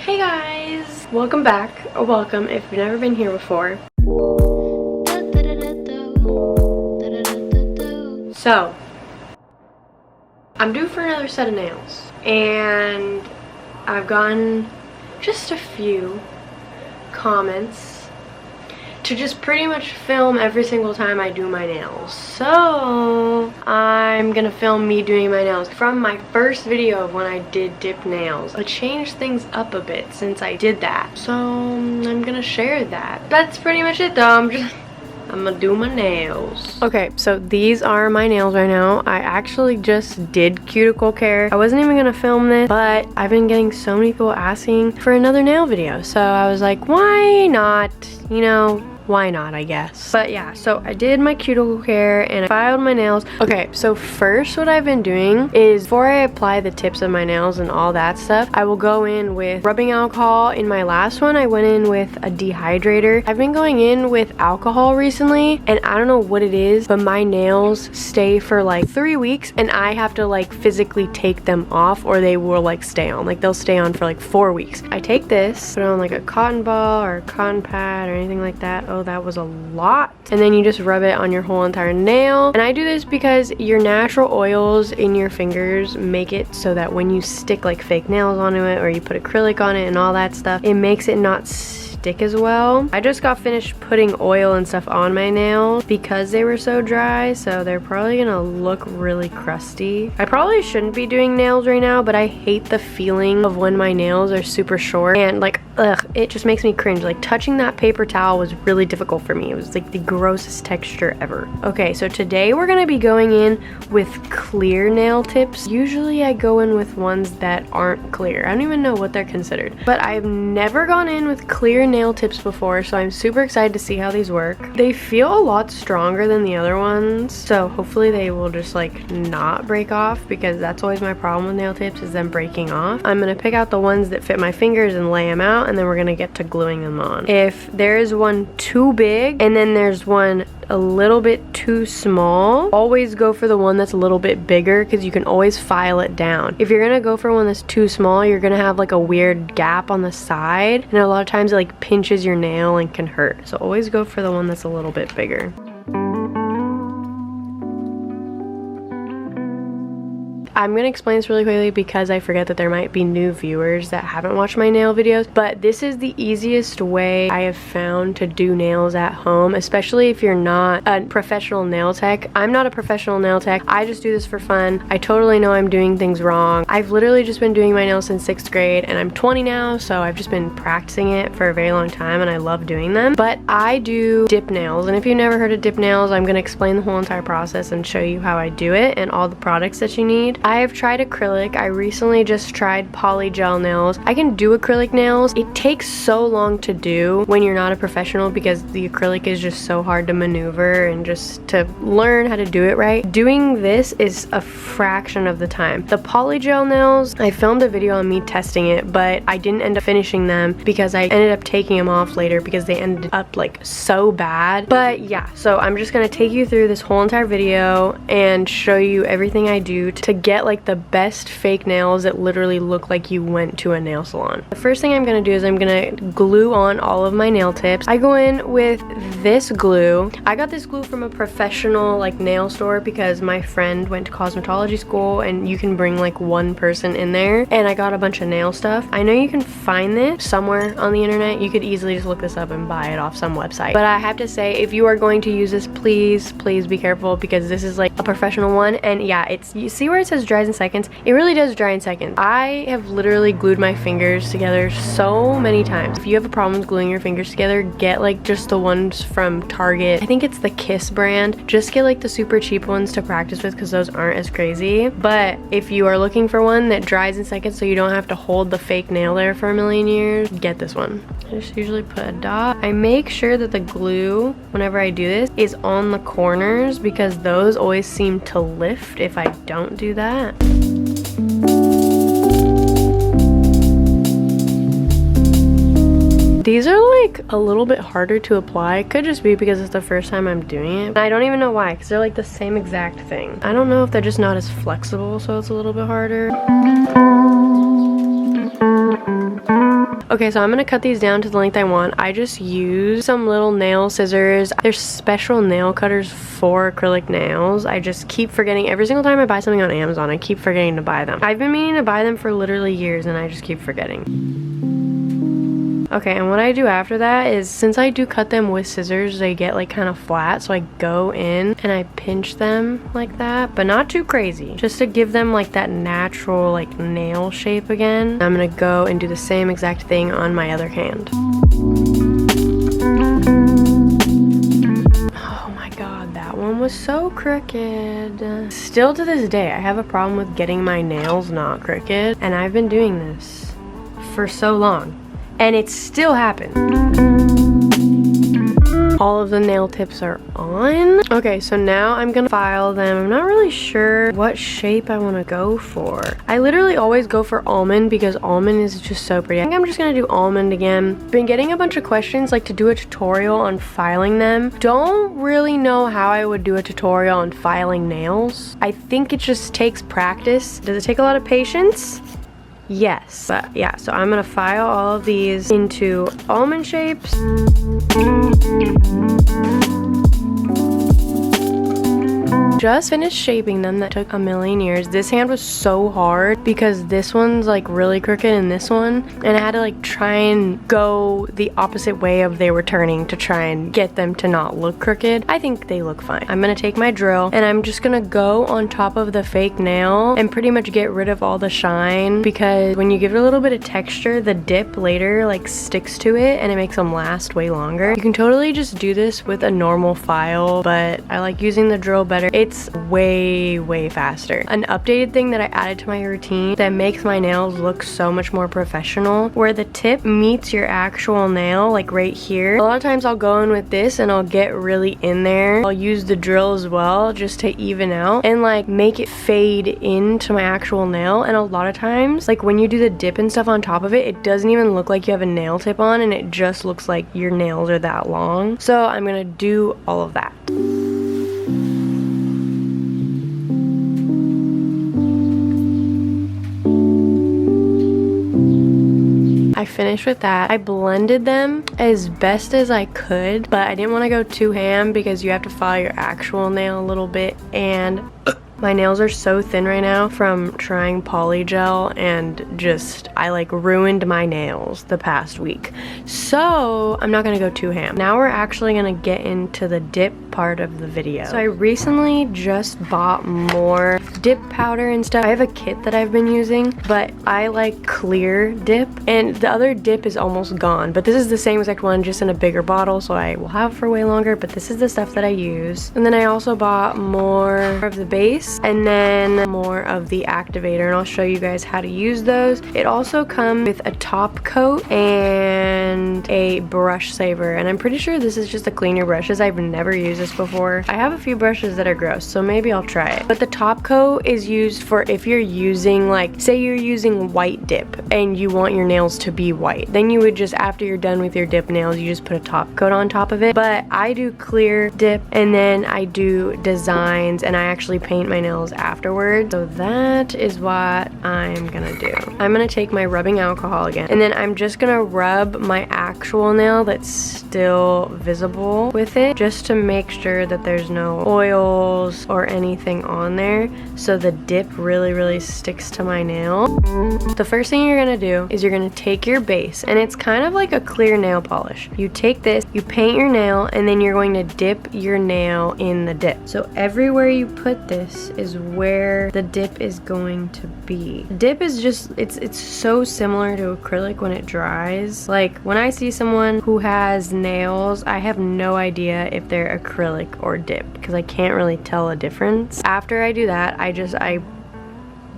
Hey guys! Welcome back, or welcome if you've never been here before. So, I'm due for another set of nails, and I've gotten just a few comments to just pretty much film every single time I do my nails. So I'm gonna film me doing my nails from my first video of when I did dip nails. I changed things up a bit since I did that, so I'm gonna share that. That's pretty much it though. I'm gonna do my nails. Okay, so these are my nails right now. I actually just did cuticle care. I wasn't even gonna film this, but I've been getting so many people asking for another nail video, so I was like, why not? You know, why not, I guess. But yeah, so I did my cuticle care and I filed my nails. Okay, so first what I've been doing is before I apply the tips of my nails and all that stuff, I will go in with rubbing alcohol. In my last one, I went in with a dehydrator. I've been going in with alcohol recently, and I don't know what it is, but my nails stay for like 3 weeks, and I have to like physically take them off or they will like stay on. Like they'll stay on for like 4 weeks. I take this, put it on like a cotton ball or a cotton pad or anything like that. Oh, that was a lot. And then you just rub it on your whole entire nail. And I do this because your natural oils in your fingers make it so that when you stick like fake nails onto it or you put acrylic on it and all that stuff, it makes it not stick as well. I just got finished putting oil and stuff on my nails because they were so dry, so they're probably gonna look really crusty. I probably shouldn't be doing nails right now, but I hate the feeling of when my nails are super short and like, ugh, it just makes me cringe. Like touching that paper towel was really difficult for me. It was like the grossest texture ever. Okay, so today we're gonna be going in with clear nail tips. Usually I go in with ones that aren't clear. I don't even know what they're considered, but I've never gone in with clear nail tips before, so I'm super excited to see how these work. They feel a lot stronger than the other ones, so hopefully they will just like not break off, because that's always my problem with nail tips, is them breaking off. I'm gonna pick out the ones that fit my fingers and lay them out, and then we're gonna get to gluing them on. If there is one too big and then there's one a little bit too small, always go for the one that's a little bit bigger, because you can always file it down. If you're gonna go for one that's too small, you're gonna have like a weird gap on the side, and a lot of times it like pinches your nail and can hurt. So always go for the one that's a little bit bigger. I'm gonna explain this really quickly because I forget that there might be new viewers that haven't watched my nail videos, but this is the easiest way I have found to do nails at home, especially if you're not a professional nail tech. I'm not a professional nail tech. I just do this for fun. I totally know I'm doing things wrong. I've literally just been doing my nails since 6th grade, and I'm 20 now, so I've just been practicing it for a very long time, and I love doing them. But I do dip nails, and if you've never heard of dip nails, I'm gonna explain the whole entire process and show you how I do it and all the products that you need. I have tried acrylic. I recently just tried poly gel nails. I can do acrylic nails. It takes so long to do when you're not a professional because the acrylic is just so hard to maneuver and just to learn how to do it right. Doing this is a fraction of the time. The poly gel nails, I filmed a video on me testing it, but I didn't end up finishing them because I ended up taking them off later because they ended up like so bad. But yeah, so I'm just gonna take you through this whole entire video and show you everything I do to get like the best fake nails that literally look like you went to a nail salon. The first thing I'm gonna do is I'm gonna glue on all of my nail tips. I go in with this glue. I got this glue from a professional like nail store because my friend went to cosmetology school and you can bring like one person in there, and I got a bunch of nail stuff. I know you can find this somewhere on the internet. You could easily just look this up and buy it off some website. But I have to say, if you are going to use this, please be careful, because this is like a professional one, and yeah, it's, you see where it says dries in seconds? It really does dry in seconds. I have literally glued my fingers together so many times. If you have a problem with gluing your fingers together, get like just the ones from Target. I think it's the Kiss brand. Just get like the super cheap ones to practice with, because those aren't as crazy. But if you are looking for one that dries in seconds so you don't have to hold the fake nail there for a million years, get this one. I just usually put a dot. I make sure that the glue, whenever I do this, is on the corners, because those always seem to lift if I don't do that. These are like a little bit harder to apply. It could just be because it's the first time I'm doing it. I don't even know why, because they're like the same exact thing. I don't know if they're just not as flexible, so it's a little bit harder. Okay, so I'm gonna cut these down to the length I want. I just use some little nail scissors. There's special nail cutters for acrylic nails. I just keep forgetting. Every single time I buy something on Amazon, I keep forgetting to buy them. I've been meaning to buy them for literally years and I just keep forgetting. Okay, and what I do after that is, since I do cut them with scissors, they get like kind of flat, so I go in and I pinch them like that, but not too crazy, just to give them like that natural like nail shape again. I'm gonna go and do the same exact thing on my other hand. Oh my god, that one was so crooked. Still to this day, I have a problem with getting my nails not crooked, and I've been doing this for so long. And it still happens. All of the nail tips are on. Okay, so now I'm gonna file them. I'm not really sure what shape I wanna go for. I literally always go for almond because almond is just so pretty. I think I'm just gonna do almond again. Been getting a bunch of questions like to do a tutorial on filing them. Don't really know how I would do a tutorial on filing nails. I think it just takes practice. Does it take a lot of patience? Yes, but yeah, so I'm gonna file all of these into almond shapes. Just finished shaping them. That took a million years. This hand was so hard because this one's like really crooked and this one, and I had to like try and go the opposite way of they were turning to try and get them to not look crooked. I think they look fine. I'm gonna take my drill and I'm just gonna go on top of the fake nail and pretty much get rid of all the shine, because when you give it a little bit of texture, the dip later like sticks to it and it makes them last way longer. You can totally just do this with a normal file, but I like using the drill better. It's way faster. An updated thing that I added to my routine that makes my nails look so much more professional, where the tip meets your actual nail, like right here. A lot of times I'll go in with this and I'll get really in there. I'll use the drill as well just to even out and like make it fade into my actual nail. And a lot of times, like when you do the dip and stuff on top of it, it doesn't even look like you have a nail tip on, and it just looks like your nails are that long. So I'm gonna do all of that. I finished with that. I blended them as best as I could, but I didn't want to go too ham because you have to file your actual nail a little bit, and my nails are so thin right now from trying polygel, and just I like ruined my nails the past week. So I'm not gonna go too ham. Now we're actually gonna get into the dip part of the video. So I recently just bought more dip powder and stuff. I have a kit that I've been using, but I like clear dip, and the other dip is almost gone, but this is the same exact one, just in a bigger bottle, so I will have it for way longer. But this is the stuff that I use. And then I also bought more of the base and then more of the activator, and I'll show you guys how to use those. It also comes with a top coat and a brush saver, and I'm pretty sure this is just to clean your brushes. I've never used this before. I have a few brushes that are gross, so maybe I'll try it. But the top coat is used for if you're using, like, say you're using white dip and you want your nails to be white, then you would just, after you're done with your dip nails, you just put a top coat on top of it. But I do clear dip and then I do designs, and I actually paint my nails afterwards. So that is what I'm gonna do. I'm gonna take my rubbing alcohol again, and then I'm just gonna rub my actual nail that's still visible with it, just to make sure that there's no oils or anything on there, so the dip really sticks to my nail. The first thing you're gonna do is you're gonna take your base, and it's kind of like a clear nail polish. You take this, you paint your nail, and then you're going to dip your nail in the dip. So everywhere you put this is where the dip is going to be. Dip is just, it's so similar to acrylic when it dries. Like when I see someone who has nails, I have no idea if they're acrylic or dip because I can't really tell a difference. After I do that, I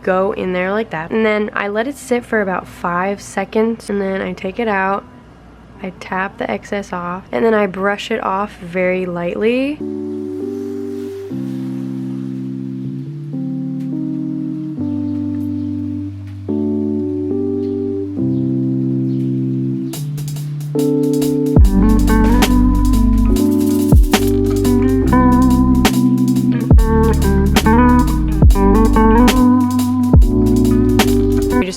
go in there like that, and then I let it sit for about 5 seconds, and then I take it out, I tap the excess off, and then I brush it off very lightly.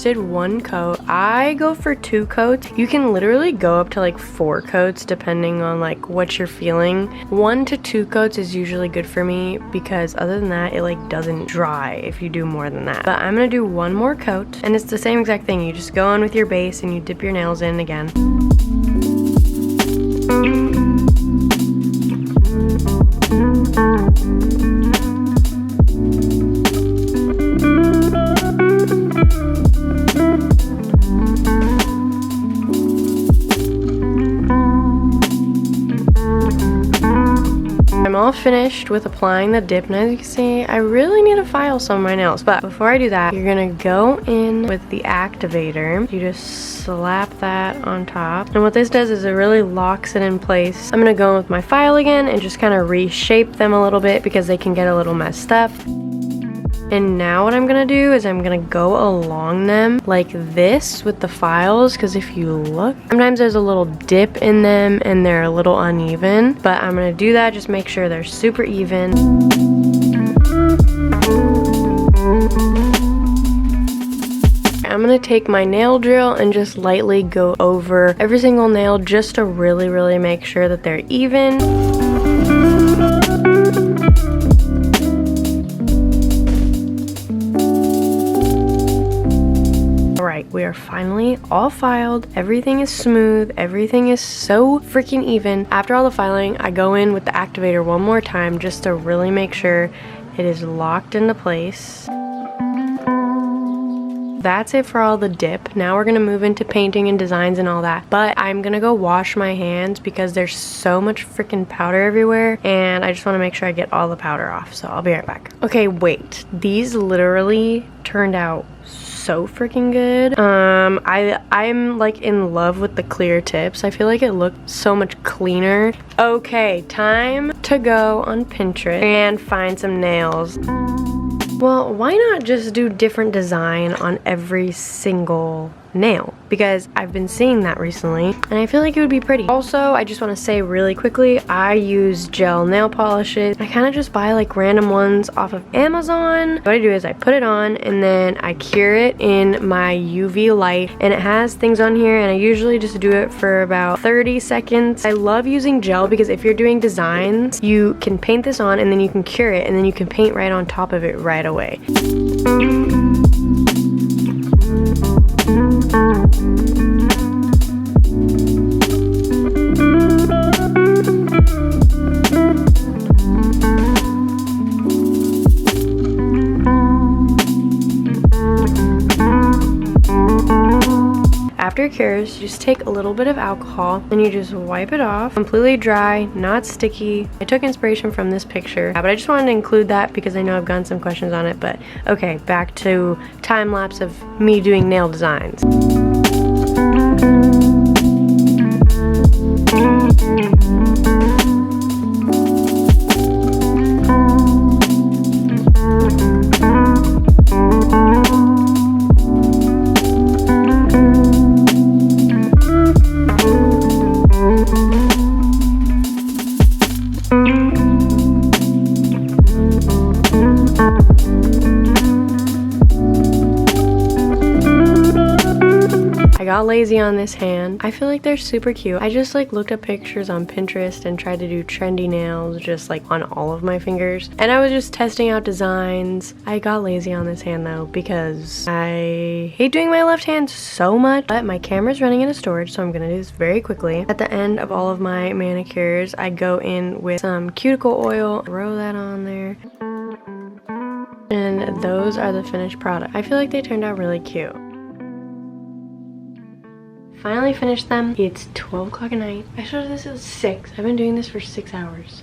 Did one coat. I I go for 2 coats. You can literally go up to like 4 coats depending on like what you're feeling. 1 to 2 coats is usually good for me because other than that, it like doesn't dry if you do more than that. But I'm gonna do 1 more coat, and it's the same exact thing. You just go in with your base and you dip your nails in again. I'm all finished with applying the dip, and as you can see, I really need to file some of my nails. But before I do that, you're gonna go in with the activator. You just slap that on top, and what this does is it really locks it in place. I'm gonna go in with my file again and just kind of reshape them a little bit because they can get a little messed up. And now what I'm gonna do is I'm gonna go along them like this with the files, because if you look, sometimes there's a little dip in them and they're a little uneven, but I'm gonna do that, just make sure they're super even. I'm gonna take my nail drill and just lightly go over every single nail just to really make sure that they're even. Alright, we are finally all filed. Everything is smooth. Everything is so freaking even. After all the filing, I go in with the activator one more time just to really make sure it is locked into place. That's it for all the dip. Now we're gonna move into painting and designs and all that. But I'm gonna go wash my hands because there's so much freaking powder everywhere, and I just wanna make sure I get all the powder off. So I'll be right back. Okay, wait. These literally turned out so freaking good. I'm like in love with the clear tips. I feel like it looked so much cleaner. Okay, time to go on Pinterest and find some nails. Well, why not just do different design on every single nail? Because I've been seeing that recently and I feel like it would be pretty. Also, I just want to say really quickly, I use gel nail polishes. I kind of just buy like random ones off of Amazon. What I do is I put it on and then I cure it in my UV light, and it has things on here, and I usually just do it for about 30 seconds. I love using gel because if you're doing designs, you can paint this on and then you can cure it and then you can paint right on top of it right away. After it cures, you just take a little bit of alcohol and you just wipe it off. Completely dry, not sticky. I took inspiration from this picture, but I just wanted to include that because I know I've gotten some questions on it. But okay, back to time lapse of me doing nail designs. I got lazy on this hand. I feel like they're super cute. I just like looked up pictures on Pinterest and tried to do trendy nails just like on all of my fingers, and I was just testing out designs. I got lazy on this hand though because I hate doing my left hand so much, but my camera's running out of storage, so I'm gonna do this very quickly. At the end of all of my manicures, I go in with some cuticle oil, throw that on there, and those are the finished product. I feel like they turned out really cute. Finally finished them. It's 12 o'clock at night. I started this at 6. I've been doing this for 6 hours.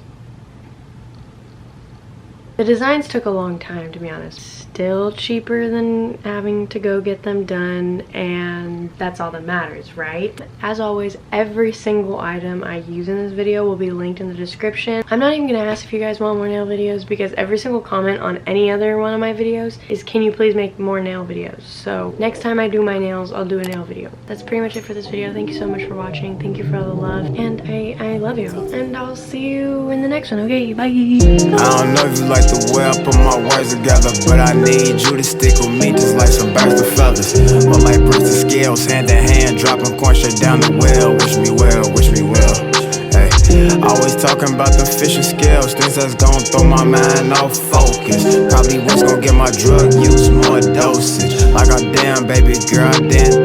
The designs took a long time, to be honest. Still cheaper than having to go get them done, and that's all that matters, right? As always, every single item I use in this video will be linked in the description. I'm not even gonna ask if you guys want more nail videos because every single comment on any other one of my videos is, can you please make more nail videos? So next time I do my nails, I'll do a nail video. That's pretty much it for this video. Thank you so much for watching. Thank you for all the love, and I love you. And I'll see you in the next one. Okay, bye. I don't know if you like like the way I put my words together, but I need you to stick with me just like some birds of feathers. But like bricks and scales, hand in hand, dropping coin straight down the well. Wish me well, wish me well. Hey, always talking about the fish and scales, things that's gon' throw my mind off focus. Probably what's gon' get my drug use more dosage. Like, oh damn, baby girl, I didn't